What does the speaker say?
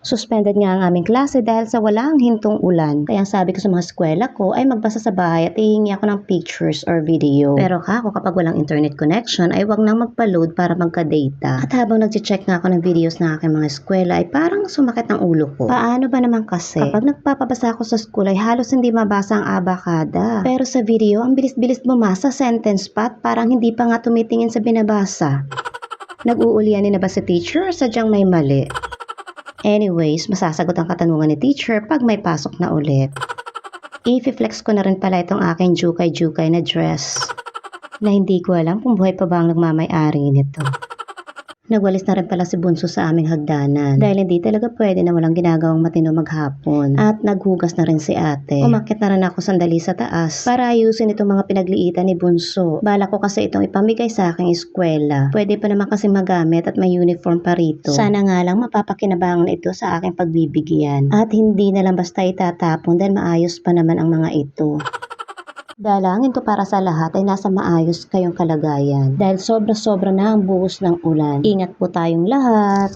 Suspended nga ang aming klase dahil sa walang hintong ulan. Kaya ang sabi ko sa mga eskwela ko ay magbasa sa bahay at hihingi ako ng pictures or video. Pero kako kapag walang internet connection ay wag nang magpa-load para magka-data. At habang nag-check nga ako ng videos ng aking mga eskwela ay parang sumakit ang ulo ko. Paano ba naman kasi? Kapag nagpapabasa ako sa school ay halos hindi mabasa ang abakada. Pero sa video ang bilis-bilis bumasa sentence pa at parang hindi pa nga tumitingin sa binabasa. Nag-uulian na ba si teacher o sadyang may mali? Anyways, masasagot ang katanungan ni teacher pag may pasok na ulit. I-flex ko na rin pala itong aking jukay-jukay na dress na hindi ko alam kung buhay pa ba ang nagmamay-ari nito. Nagwalis na rin pala si Bunso sa aming hagdanan dahil hindi talaga pwede na walang ginagawang matino maghapon. At naghugas na rin si ate. Umakyat na rin ako sandali sa taas para ayusin itong mga pinagliitan ni Bunso. Bala ko kasi itong ipamigay sa aking eskwela. Pwede pa naman kasi magamit at may uniform pa rito. Sana nga lang mapapakinabangan ito sa aking pagbibigyan. At hindi na lang basta itatapon dahil maayos pa naman ang mga ito. Dalangin ko para sa lahat ay nasa maayos kayong kalagayan dahil sobra-sobra na ang buhos ng ulan. Ingat po tayong lahat.